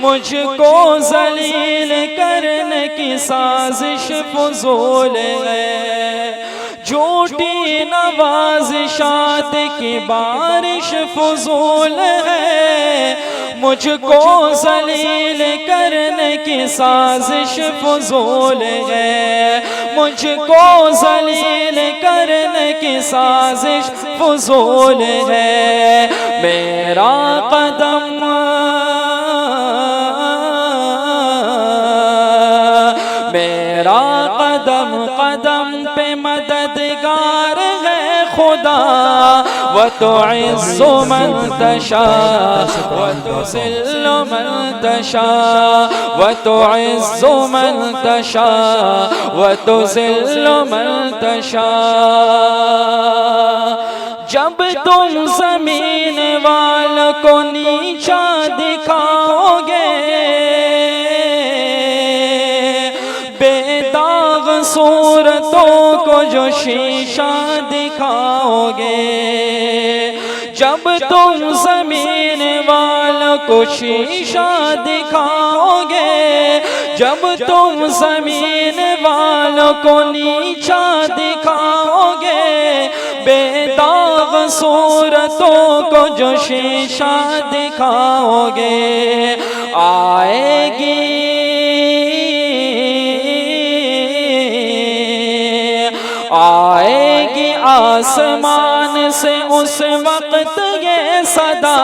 مجھ کو ذلیل کرنے کی سازش فضول ہے. جھوٹی نوازشات کی بارش فضول ہے مجھ کو ذلیل کرنے کی سازش فضول ہے. مجھ کو ذلیل کرنے کی سازش فضول ہے. میرا قدم میرا قدم قدم پہ مددگار ہے خدا وتعز من تشاء وتذل من تشاء وتعز من تشاء وتذل من تشاء. جب تم زمین والوں کو نیچا دکھاؤ گے بے داغ صورتوں کو جو شیشہ دکھاؤ گے. جب تم زمین والوں کو شیشہ دکھاؤ گے جب تم زمین والوں کو نیچا دکھاؤ گے بے داغ صورتوں کو جو شیشہ دکھاؤ گے آئے گی آسمان سے اس وقت یہ صدا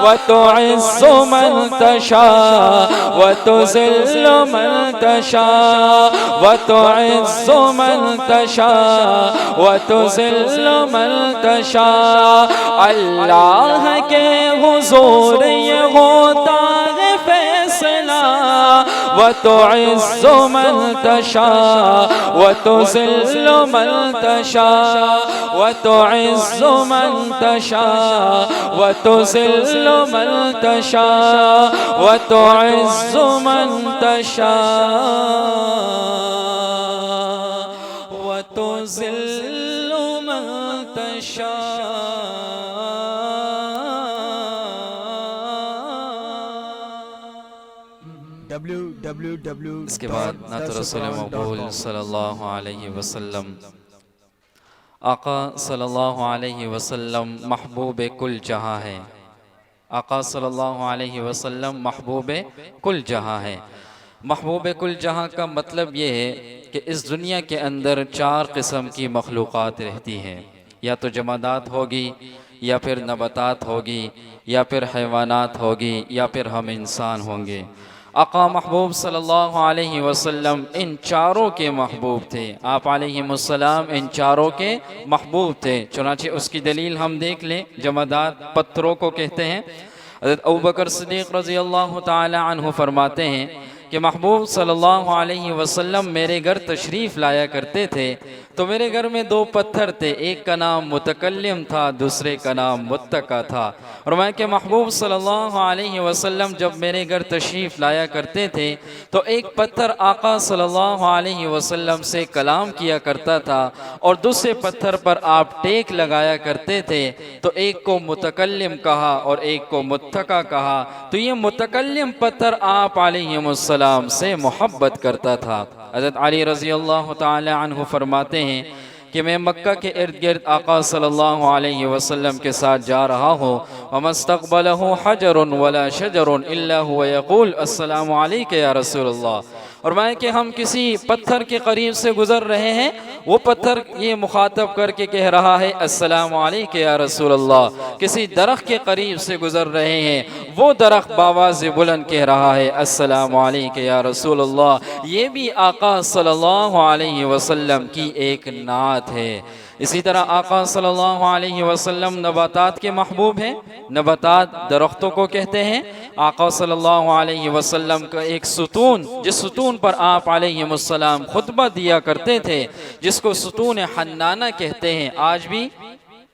وتعز من تشاء وتذل من تشاء وتعز من تشاء وتذل من تشاء. اللہ کے حضور یہ ہوتا ہے فیصلہ وتعز من تشاء وتذل من تشاء وتعز من تشاء وتذل من تشاء وتعز من تشاء وتذل من تشاء. اس کے بعد نعت رسول مقبول صلی اللہ علیہ وسلم. آقا صلی اللہ علیہ وسلم محبوب کل جہاں ہے. آقا صلی اللہ علیہ وسلم محبوب کل جہاں ہے. محبوب کل جہاں کا مطلب یہ ہے کہ اس دنیا کے اندر 4 قسم کی مخلوقات رہتی ہیں. یا تو جمادات ہوگی یا پھر نباتات ہوگی یا پھر حیوانات ہوگی یا پھر ہم انسان ہوں گے. آقا محبوب صلی اللہ علیہ وسلم ان 4 کے محبوب تھے. آپ علیہ السلام ان 4 کے محبوب تھے. چنانچہ اس کی دلیل ہم دیکھ لیں. جمادات پتھروں کو کہتے ہیں. حضرت ابوبکر صدیق رضی اللہ تعالی عنہ فرماتے ہیں کہ محبوب صلی اللہ علیہ وسلم میرے گھر تشریف لایا کرتے تھے تو میرے گھر میں 2 پتھر تھے. ایک کا نام متکلم تھا دوسرے کا نام متقا تھا. اور میں کہ محبوب صلی اللہ علیہ وسلم جب میرے گھر تشریف لایا کرتے تھے تو ایک پتھر آقا صلی اللہ علیہ وسلم سے کلام کیا کرتا تھا اور دوسرے پتھر پر آپ ٹیک لگایا کرتے تھے. تو ایک کو متکلم کہا اور ایک کو متقا کہا. تو یہ متکلم پتھر آپ علیہ السلام سے محبت کرتا تھا. حضرت علی رضی اللہ تعالی عنہ فرماتے ہیں کہ میں مکہ کے ارد گرد آقا صلی اللہ علیہ وسلم کے ساتھ جا رہا ہوں. وَمَا اسْتَقْبَلَهُ حَجَرٌ وَلَا شَجَرٌ إِلَّا هُوَ يَقُولُ السلام علیکَ یا رسول اللہ. اور میں کہ ہم کسی پتھر کے قریب سے گزر رہے ہیں، وہ پتھر یہ مخاطب کر کے کہہ رہا ہے السلام علیکم یا رسول اللہ۔ کسی درخت کے قریب سے گزر رہے ہیں، وہ درخت باواز بلند کہہ رہا ہے السلام علیکم یا رسول اللہ۔ یہ بھی آقا صلی اللہ علیہ وسلم کی ایک نعت ہے۔ اسی طرح آقا صلی اللہ علیہ وسلم نباتات کے محبوب ہیں، نباتات درختوں کو کہتے ہیں۔ آقا صلی اللہ علیہ وسلم کا ایک ستون، جس ستون پر آپ علیہ السلام خطبہ دیا کرتے تھے، جس کو ستون حنانہ کہتے ہیں،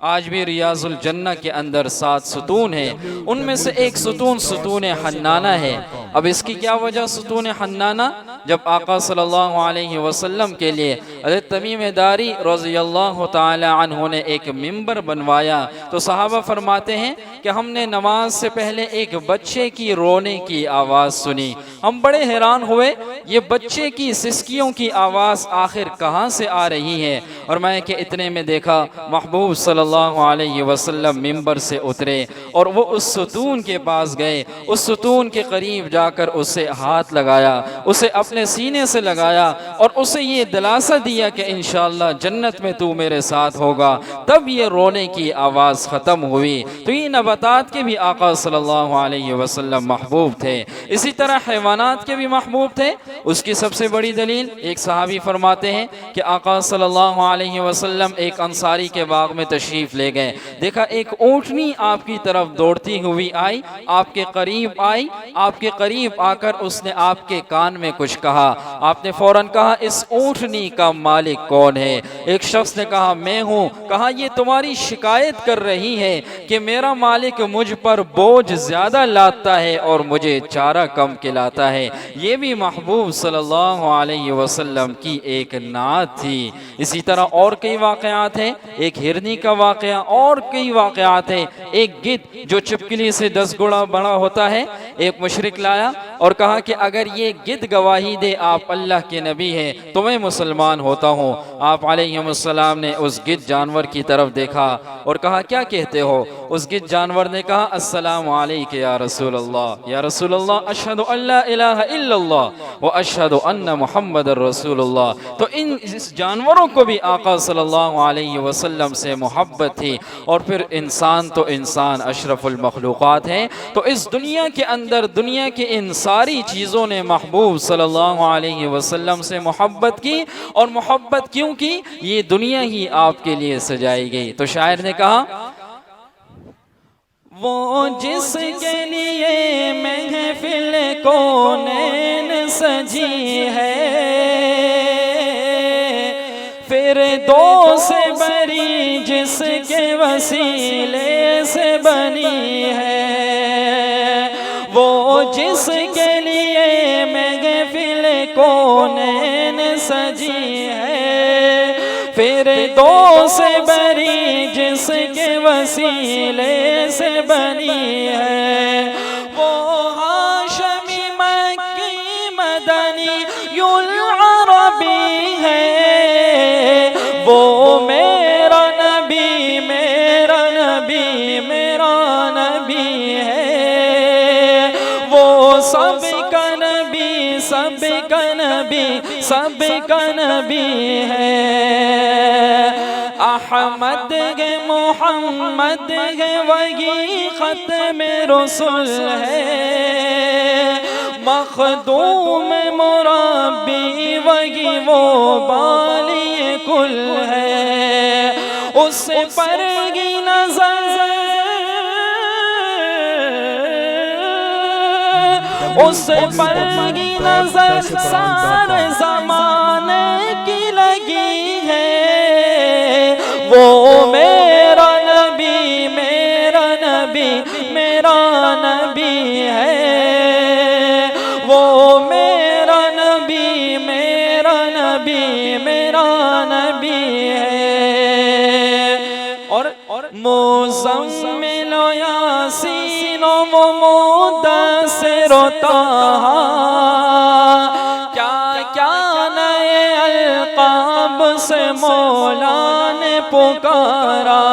آج بھی ریاض الجنہ کے اندر 7 ستون ہیں، ان میں سے ایک ستون ستون حنانہ ہے۔ اب اس کی کیا وجہ ستون حنانہ؟ جب آقا صلی اللہ علیہ وسلم کے لیے حضرت تمیم داری رضی اللہ تعالی عنہ نے ایک ممبر بنوایا تو صحابہ فرماتے ہیں کہ ہم نے نماز سے پہلے ایک بچے کی رونے کی آواز سنی، ہم بڑے حیران ہوئے، یہ بچے کی سسکیوں کی آواز آخر کہاں سے آ رہی ہے؟ اور میں کہ اتنے میں دیکھا محبوب صلی اللہ علیہ وسلم ممبر سے اترے اور وہ اس ستون کے پاس گئے، اس ستون کے قریب جا کر اسے ہاتھ لگایا، اسے اپنے سینے سے لگایا اور اسے یہ دلاسا دیا کہ انشاءاللہ جنت میں تو میرے ساتھ ہوگا۔ تب یہ رونے کی آواز ختم ہوئی۔ تو یہ نباتات کے بھی آقا صلی اللہ علیہ وسلم محبوب تھے، اسی طرح حیوانات کے بھی محبوب تھے۔ اس کی سب سے بڑی دلیل ایک صحابی فرماتے ہیں کہ آقا صلی اللہ علیہ وسلم ایک انصاری کے باغ میں تشریف لے گئے، دیکھا ایک اونٹنی آپ کی طرف دوڑتی ہوئی آئی، آپ کے قریب آئی، آپ کے قریب آ کر اس نے آپ کے کان میں کچھ کہا۔ آپ نے فوراً کہا اس اونٹنی کا مالک کون ہے؟ ایک شخص نے کہا میں ہوں۔ کہا یہ تمہاری شکایت کر رہی ہے کہ میرا مالک مجھ پر بوجھ زیادہ لاتا ہے اور مجھے چارہ کم کھلاتا ہے۔ یہ بھی محبوب صلی اللہ علیہ وسلم کی ایک نعت تھی۔ اسی طرح اور کئی واقعات ہیں، ایک ہرنی کا واقعہ، اور کئی واقعات ہیں۔ ایک گدھ جو چپکلی سے 10 گنا بڑا ہوتا ہے، ایک مشرک لایا اور کہا کہ اگر یہ گدھ گواہی دے آپ اللہ کے نبی ہیں تو میں مسلمان ہوتا ہوں۔ آپ علیہ السلام نے اس گدھ جانور کی طرف دیکھا اور کہا کیا کہتے ہو؟ اس گدھ جانور نے کہا السلام علیکم یا رسول اللہ، یا رسول اللہ اشہد ان لا الہ الا اللہ و اشہد ان محمد رسول اللہ۔ تو اس جانوروں کو بھی آقا صلی اللہ علیہ وسلم سے محبت تھی۔ اور پھر انسان تو انسان اشرف المخلوقات ہیں، تو اس دنیا کے اندر دنیا کے ان ساری چیزوں نے محبوب صلی اللہ علیہ وسلم سے محبت کی، اور محبت کیوں کی؟ یہ دنیا ہی آپ کے لیے سجائی گئی۔ تو شاعر نے کہا وہ جس کے لیے محفل کونین سجی ہے، فردوس بری جس کے وسیلے سے بنی ہے، وہ جس کے لیے محفل کونین سجی ہے، فردوس بری جس کے وسیلے سے بنی ہے، وہ ہاشمی مکی مدنی العربی ہے، وہ میرا نبی میرا نبی میرا نبی ہے، وہ سب کا نبی سب کا نبی سب کا نبی ہے، احمد ہے محمد ہے وہی ختم رسول ہے، مخدوم مربی وہی وہ بالی کل ہے، اس پر کی نظر اس پر کی نظر سارے زمانے کی لگی ہے، وہ میرا نبی میرا نبی میرا نبی ہے، وہ میرا نبی میرا نبی میرا نبی ہے۔ اور مزمل و یاسین و مدثر و طٰہٰ، کیا کیا نئے القاب سے مولا نے پکارا،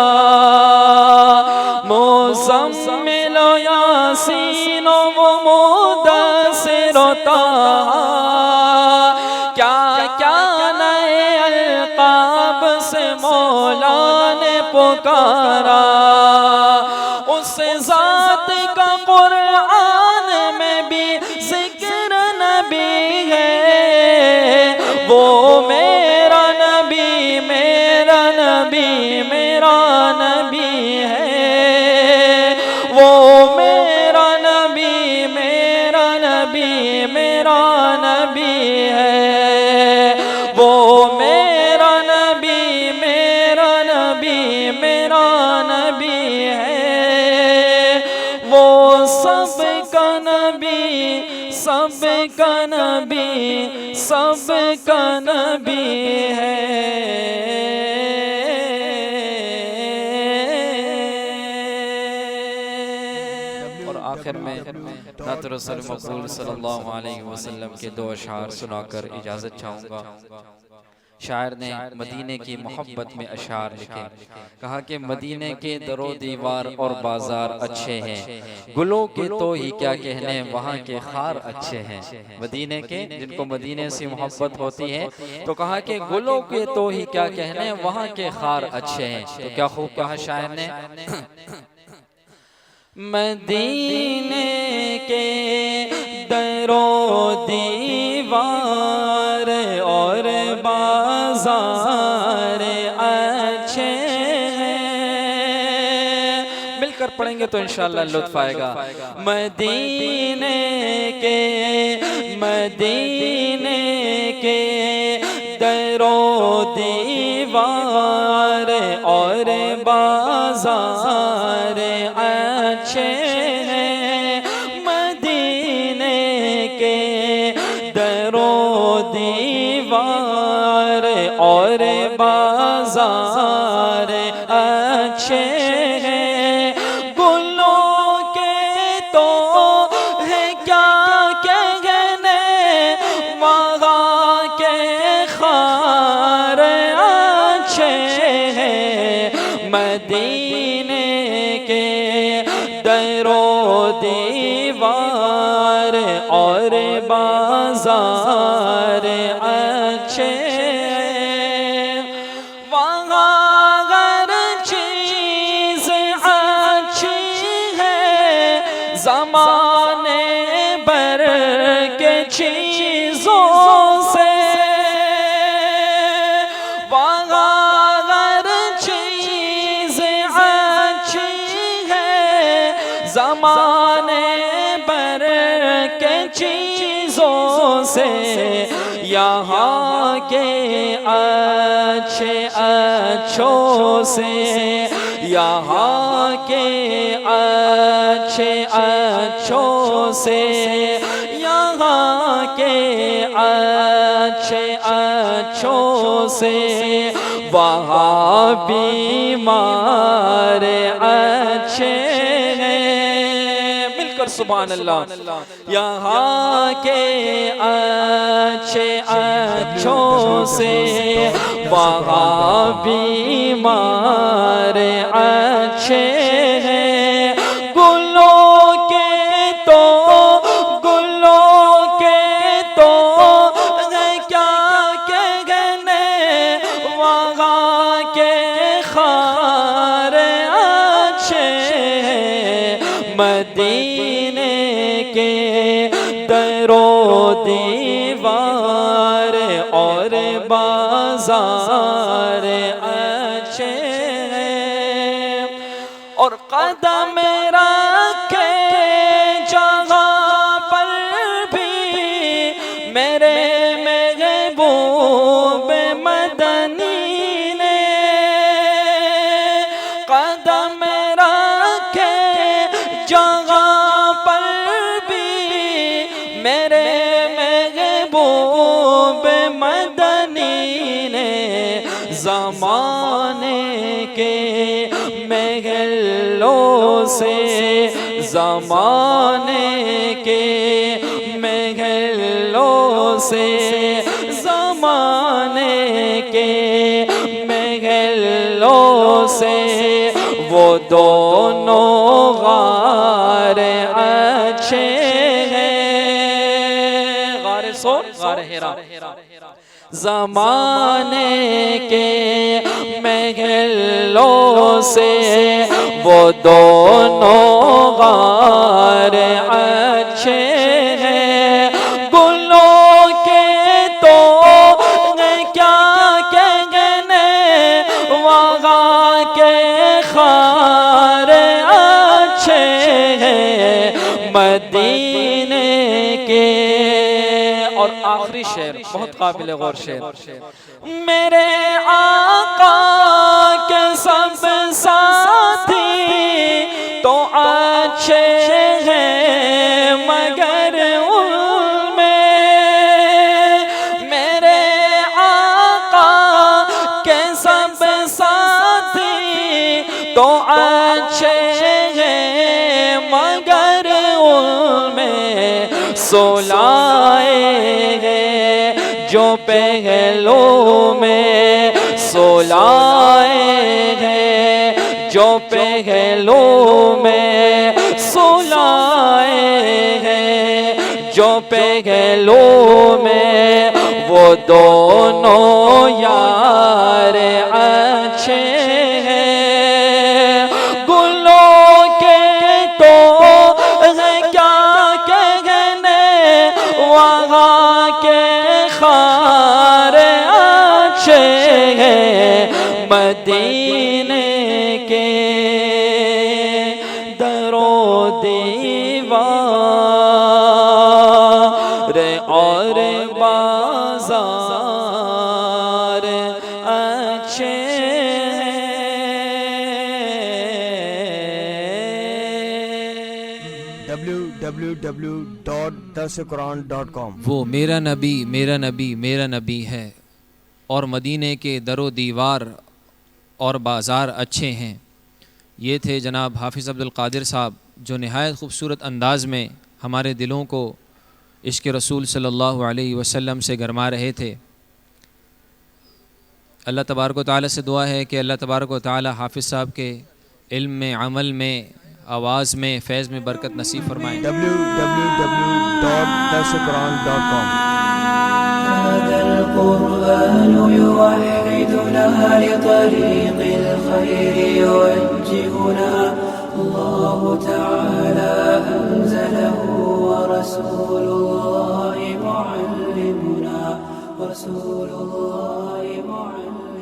مزمل و یاسین و مدثر و طٰہٰ، پکارا، اس ذات کا قرآن میں بھی ذکر نبی ہے، وہ میرا نبی میرا نبی میرا نبی ہے، وہ میرا نبی میرا نبی میرا نبی ہے، وہ میرا نبی میرا نبی میرا نبی ہے، وہ سب کا نبی سب کا نبی سب کا نبی ہے۔ اور آخر میں نعت رسول مقبول صلی اللہ علیہ وسلم کے دو اشعار سنا کر اجازت چاہوں گا۔ شاعر نے مدینے کی محبت میں اشعار لکھے، کہا کہ مدینے کے در و دیوار اور بازار اچھے ہیں، گلوں کے تو ہی کیا کہنے وہاں کے خار اچھے ہیں۔ مدینے کے جن کو مدینے سے محبت ہوتی ہے تو کہا کہ گلوں کے تو ہی کیا کہنے وہاں کے خار اچھے ہیں۔ تو کیا خوب کہا شاعر نے، مدینے کے در و دیوار اور بازار اچھے ہیں، مل کر پڑھیں گے تو انشاءاللہ لطف آئے گا۔ مدینے کے در و دیوار اور بازار اچھے ہیں، مدینے کے در و دیوار اور بازار اچھے ہیں، گلوں کے تو ہے کیا کہنے وہاں کے خار اچھے ہیں، مدینے کے در و دیوار اور بازار اچھے ہیں، وہاں ہر چیز اچھی ہے، زمانے بھر کے چیزوں سے، وہاں ہر چیز اچھی ہے، زمانے بھر کے چیزوں سے، یہاں کے اچھے اچھوں سے، یہاں کے اچھے اچھوں سے، یہاں کے اچھے اچھوں سے، وہاں بیمار اچھے ہیں، مل کر سبحان اللہ، یہاں کے اچھے اچھوں سے، وہاں بیمار اچھے ہیں، گلوں کے تو ہے کیا کہنے وہاں کے خار اچھے ہیں، مدینے کے در و دیوار اور بازار اچھے ہیں، اور قدم رکھے جہاں پر بھی میرے محبوب مدنی نے، قدم رکھے جہاں پر بھی میرے محبوب مدنی نے، زمانے کے محلوں سے، زمانے کے محلوں سے، زمانے کے محلوں سے، وہ دونوں غار اچھے ہیں، غار سور غار ہیرا، زمانے کے محلوں سے وہ دونوں غار اچھے ہیں، گلوں کے تو کیا کہنے، وہاں کے خار اچھے ہیں مدینے کے۔ اور آخری شعر بہت قابل غور شعر، میرے آقا کے سب ساتھی تو اچھے ہیں مگر ان میں، میرے آقا کے سب ساتھی تو اچھے ہیں مگر ان میں سولائے ہیں جو پہلو میں، سولائے ہیں جو پہلو میں، سولائے ہیں جو پہلو میں، وہ دونوں یار اچھے ہیں، گلوں کے تو کیا کہنے، وہاں کے خار اچھے ہیں مدینے کے۔ در و دیوار اور بازار اچھے www.darsuquran.com۔ وہ میرا نبی میرا نبی میرا نبی ہے، اور مدینے کے در و دیوار اور بازار اچھے ہیں۔ یہ تھے جناب حافظ عبد القادر صاحب، جو نہایت خوبصورت انداز میں ہمارے دلوں کو عشق رسول صلی اللہ علیہ وسلم سے گرما رہے تھے۔ اللہ تبارک و تعالیٰ سے دعا ہے کہ اللہ تبارک و تعالیٰ حافظ صاحب کے علم میں، عمل میں، آواز میں، فیض میں برکت نصیب فرمائیں۔ www.darsuquran.com۔ هذا القرآن يوحدنا لطريق الخير يوجهنا، الله تعالى أنزله ورسول الله معلمنا، رسول الله معلمنا۔